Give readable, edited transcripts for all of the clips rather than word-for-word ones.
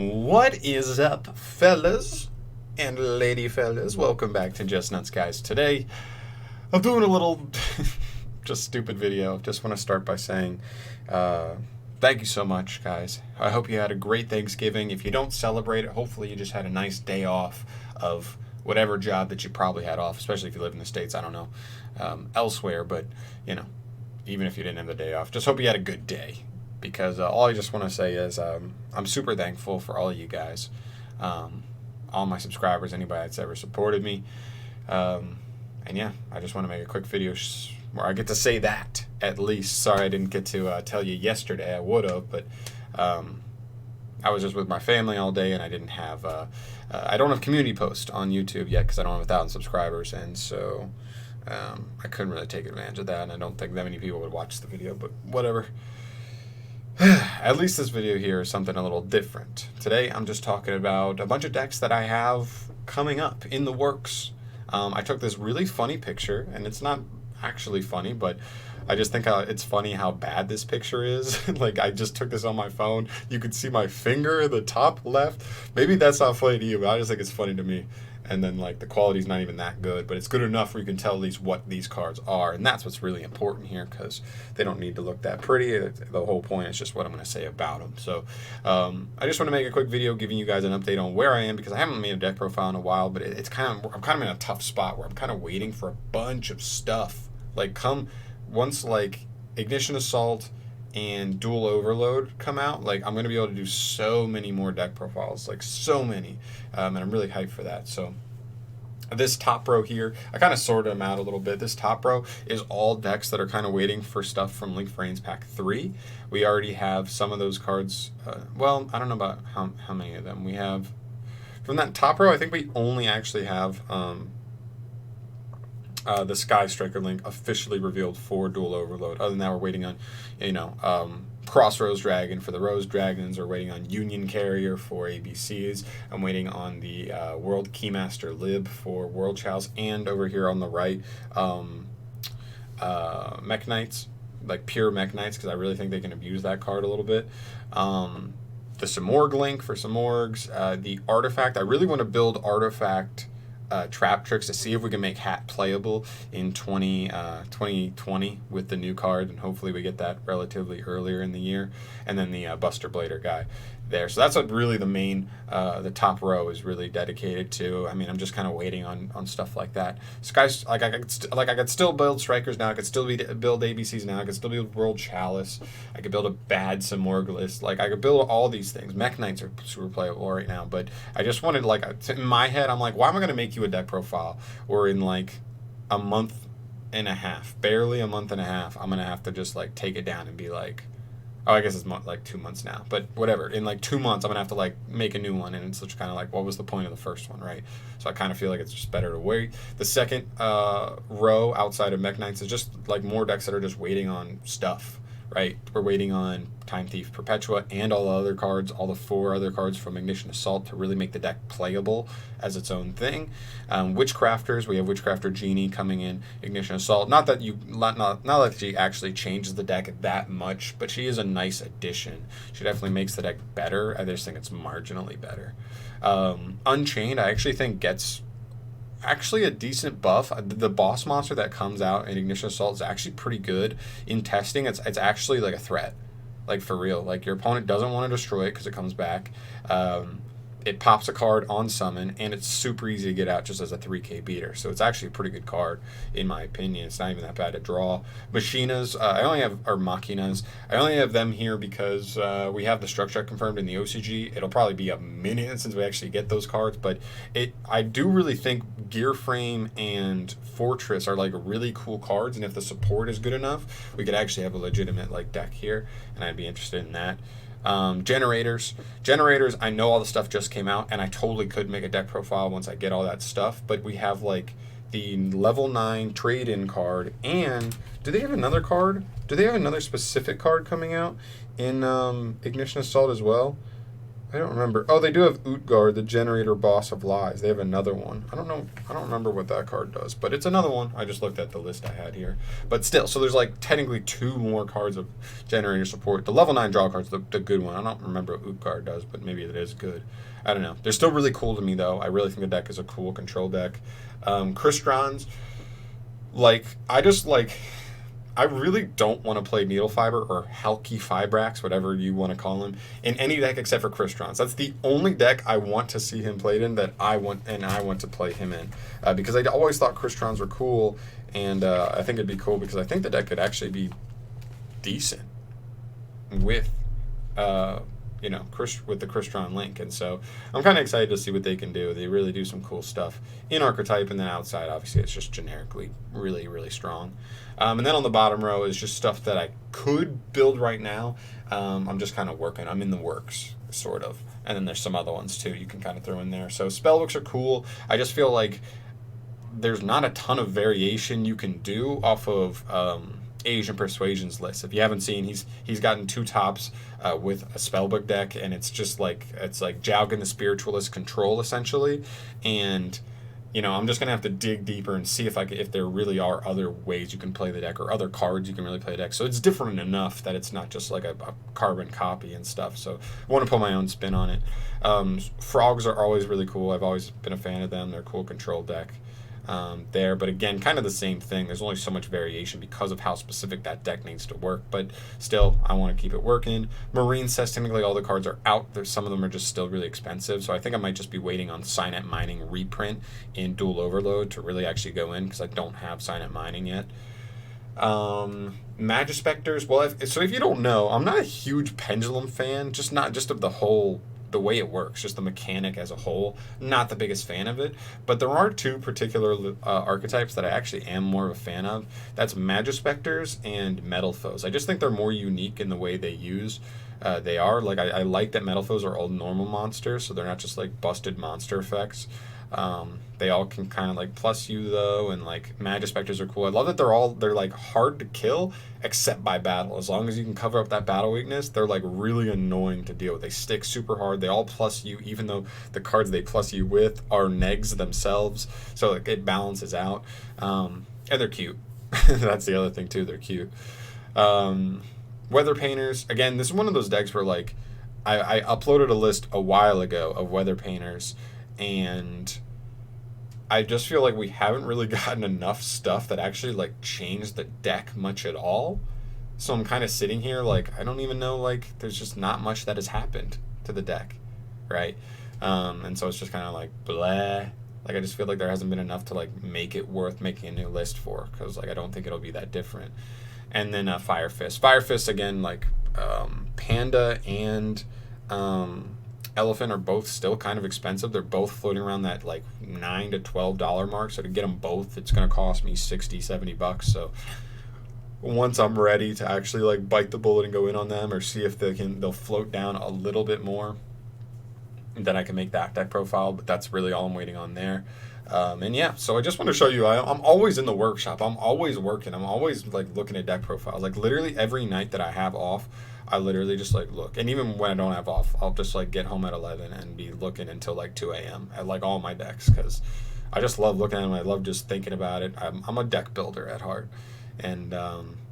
What is up, fellas and lady fellas? Welcome back to Just Nuts, guys. Today, I'm doing a little just stupid video. Just want to start by saying thank you so much, guys. I hope you had a great Thanksgiving. If you don't celebrate it, hopefully you just had a nice day off of whatever job that you probably had off, especially if you live in the States. I don't know elsewhere, but even if you didn't have the day off, just hope you had a good day. Because all I just want to say is I'm super thankful for all of you guys, all my subscribers, anybody that's ever supported me. And yeah, I just want to make a quick video where I get to say that, at least. Sorry I didn't get to tell you yesterday. I would have, but I was just with my family all day, and I didn't have I don't have community post on YouTube yet because I don't have 1,000 subscribers, and so I couldn't really take advantage of that, and I don't think that many people would watch the video, but whatever. At least this video here is something a little different. Today I'm just talking about a bunch of decks that I have coming up in the works. I took this really funny picture, and it's not actually funny, but I just think it's funny how bad this picture is. Like, I just took this on my phone. You could see my finger in the top left. Maybe that's not funny to you, but I just think it's funny to me. And then, like, the quality's not even that good, but it's good enough where you can tell at least what these cards are, and that's what's really important here, because they don't need to look that pretty. The whole point is just what I'm going to say about them. So I just want to make a quick video giving you guys an update on where I am, because I haven't made a deck profile in a while, but I'm kind of in a tough spot where I'm kind of waiting for a bunch of stuff. Like, once, like, Ignition Assault and Dual Overload come out, like, I'm going to be able to do so many more deck profiles, like so many, and I'm really hyped for that. So this top row here, I kind of sorted them out a little bit. This top row is all decks that are kind of waiting for stuff from Link for Reigns Pack 3. We already have some of those cards. Well, I don't know about how many of them we have. From that top row, I think we only actually have the Sky Striker Link officially revealed for Dual Overload. Other than that, we're waiting on, Crossroads Dragon for the Rose Dragons. We're waiting on Union Carrier for ABCs. I'm waiting on the World Keymaster Lib for World Chows. And over here on the right, Mech Knights, like pure Mech Knights, because I really think they can abuse that card a little bit. The Simorg Link for Simorgs. The Artifact. I really want to build Artifact trap tricks to see if we can make Hat playable in 2020 with the new card, and hopefully we get that relatively earlier in the year. And then the Buster Blader guy there. So that's what really the main, the top row is really dedicated to. I mean, I'm just kind of waiting on stuff like that. Skies, I could still build Strikers now. I could still build ABCs now. I could still build World Chalice. I could build a bad Simorg list. Like, I could build all these things. Mech Knights are super playable right now, but I just wanted, like, in my head, I'm like, why am I going to make you a deck profile? Or in, like, a month and a half, barely a month and a half, I'm going to have to just, like, take it down and be like, oh, I guess it's like 2 months now, but whatever. In like 2 months, I'm gonna have to like make a new one, and it's just kind of like, what was the point of the first one, right? So I kind of feel like it's just better to wait. The second row outside of Mech Knights is just like more decks that are just waiting on stuff, right? We're waiting on Time Thief Perpetua and all the other cards, all the 4 other cards from Ignition Assault to really make the deck playable as its own thing. Witchcrafters, we have Witchcrafter Genie coming in Ignition Assault. Not that she actually changes the deck that much, but she is a nice addition. She definitely makes the deck better. I just think it's marginally better. Unchained, I actually think gets actually a decent buff. The boss monster that comes out in Ignition Assault is actually pretty good in testing. It's actually like a threat, like for real. Like, your opponent doesn't want to destroy it because it comes back. It pops a card on summon, and it's super easy to get out just as a 3k beater. So it's actually a pretty good card, in my opinion. It's not even that bad to draw. Machinas, Machinas, I only have them here because we have the structure confirmed in the OCG. It'll probably be a minute since we actually get those cards, but I do really think Gear Frame and Fortress are like really cool cards, and if the support is good enough, we could actually have a legitimate like deck here, and I'd be interested in that. Generators, I know all the stuff just came out, and I totally could make a deck profile once I get all that stuff, but we have like the level 9 trade-in card, and do they have another card? Do they have another specific card coming out in Ignition Assault as well? I don't remember. Oh, they do have Utgard, the Generator Boss of Lies. They have another one. I don't know. I don't remember what that card does, but it's another one. I just looked at the list I had here. But still, so there's like technically 2 more cards of Generator support. The level 9 draw card's the good one. I don't remember what Utgard does, but maybe it is good. I don't know. They're still really cool to me, though. I really think the deck is a cool control deck. Kristrons, I really don't want to play Needle Fiber or Halky Fibrax, whatever you want to call him, in any deck except for Kristrons. That's the only deck I want to see him played in that I want to play him in. Because I always thought Kristrons were cool, and I think it'd be cool because I think the deck could actually be decent with with the Crystron link. And so I'm kind of excited to see what they can do. They really do some cool stuff in archetype, and then outside, obviously, it's just generically really, really strong. And then on the bottom row is just stuff that I could build right now. I'm just kind of working. I'm in the works, sort of. And then there's some other ones, too, you can kind of throw in there. So spellbooks are cool. I just feel like there's not a ton of variation you can do off of Asian Persuasion's list. If you haven't seen, he's gotten 2 tops with a spellbook deck, and it's like Jaugen the Spiritualist control essentially. And I'm just gonna have to dig deeper and see if there really are other ways you can play the deck or other cards you can really play the deck. So it's different enough that it's not just like a carbon copy and stuff. So I want to put my own spin on it. Frogs are always really cool. I've always been a fan of them. They're a cool control deck. There, but again, kind of the same thing. There's only so much variation because of how specific that deck needs to work, but still, I want to keep it working. Marine says technically all the cards are out. Some of them are just still really expensive, so I think I might just be waiting on Signet Mining reprint in Dual Overload to really actually go in, because I don't have Signet Mining yet. Magispectors, well, if you don't know, I'm not a huge Pendulum fan, not just of the way it works, just the mechanic as a whole. Not the biggest fan of it, but there are 2 particular archetypes that I actually am more of a fan of. That's Magispectors and Metal Foes. I just think they're more unique in the way they are. Like, I like that Metal Foes are all normal monsters, so they're not just like busted monster effects. They all can kind of like plus you though, and like Magispectors are cool. I love that they're like hard to kill except by battle. As long as you can cover up that battle weakness, they're like really annoying to deal with. They stick super hard. They all plus you, even though the cards they plus you with are negs themselves. So it balances out. And they're cute. That's the other thing too. They're cute. Weather Painters. Again, this is one of those decks where like I uploaded a list a while ago of Weather Painters, and I just feel like we haven't really gotten enough stuff that actually like changed the deck much at all. So I'm kind of sitting here like I don't even know, like there's just not much that has happened to the deck, right? And so it's just kind of like blah. Like I just feel like there hasn't been enough to like make it worth making a new list for, because like I don't think it'll be that different. And then Fire Fist. Fire Fist again, like Panda and Elephant are both still kind of expensive. They're both floating around that like $9 to $12 mark. So to get them both, it's going to cost me $60-$70. So once I'm ready to actually like bite the bullet and go in on them, or see if they'll float down a little bit more, then I can make that deck profile. But that's really all I'm waiting on there. And yeah, so I just want to show you, I'm always in the workshop. I'm always working. I'm always like looking at deck profiles. Like literally every night that I have off, I literally just like look. And even when I don't have off, I'll just like get home at 11 and be looking until like 2 a.m. at like all my decks, because I just love looking at them. I love just thinking about it. I'm a deck builder at heart. And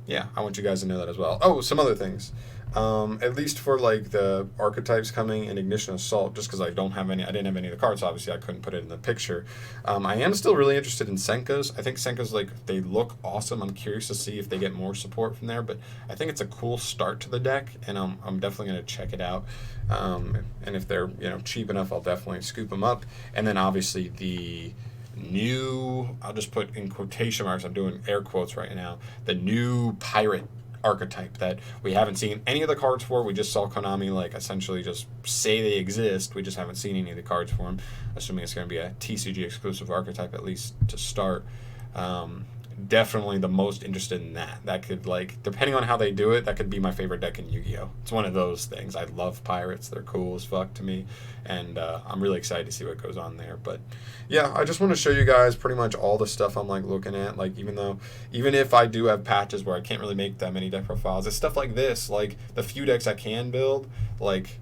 yeah, I want you guys to know that as well. Oh, some other things. At least for like the archetypes coming in Ignition Assault, just because I didn't have any of the cards, obviously I couldn't put it in the picture. I am still really interested in Senka's. I think Senka's like, they look awesome. I'm curious to see if they get more support from there, but I think it's a cool start to the deck, and I'm definitely going to check it out. And if they're cheap enough, I'll definitely scoop them up. And then obviously the new, I'll just put in quotation marks, I'm doing air quotes right now, the new pirate archetype that we haven't seen any of the cards for. We just saw Konami like essentially just say they exist. We just haven't seen any of the cards for them, assuming it's going to be a TCG exclusive archetype, at least to start. Definitely the most interested in that. That could, like, depending on how they do it, that could be my favorite deck in Yu-Gi-Oh! It's one of those things. I love pirates. They're cool as fuck to me, and I'm really excited to see what goes on there. But yeah, I just want to show you guys pretty much all the stuff I'm like looking at. Like, even if I do have patches where I can't really make that many deck profiles, it's stuff like this. Like the few decks I can build, like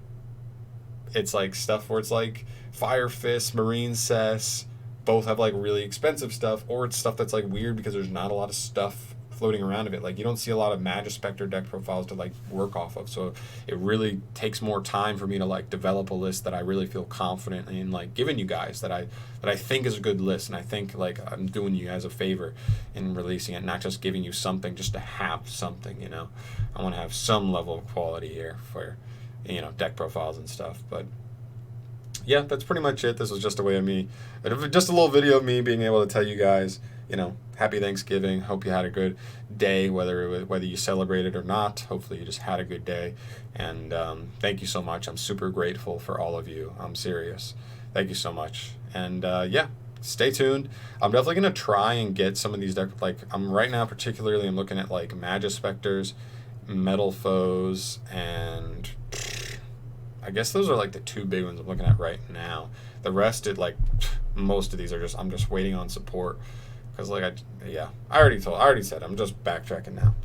it's like stuff where it's like Fire Fist, Marine Cess, both have like really expensive stuff, or it's stuff that's like weird because there's not a lot of stuff floating around of it. Like you don't see a lot of Magispector deck profiles to like work off of, so it really takes more time for me to like develop a list that I really feel confident in like giving you guys, that I think is a good list, and I think like I'm doing you guys a favor in releasing it, not just giving you something just to have something, you know. I want to have some level of quality here for, you know, deck profiles and stuff. But yeah, that's pretty much it. This was just a way of me, just a little video of me being able to tell you guys, you know, happy Thanksgiving. Hope you had a good day, whether you celebrated or not. Hopefully you just had a good day. And thank you so much. I'm super grateful for all of you. I'm serious. Thank you so much. And yeah, stay tuned. I'm definitely going to try and get some of these decks. Like I'm right now, particularly, I'm looking at like Magispectors, Metal Foes, and I guess those are like the two big ones I'm looking at right now. The rest, most of these are I'm just waiting on support. Because I already said, I'm just backtracking now.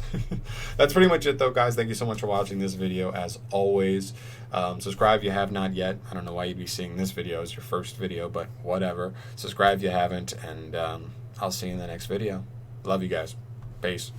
That's pretty much it though, guys. Thank you so much for watching this video. As always, subscribe if you have not yet. I don't know why you'd be seeing this video as your first video, but whatever. Subscribe if you haven't, and I'll see you in the next video. Love you guys. Peace.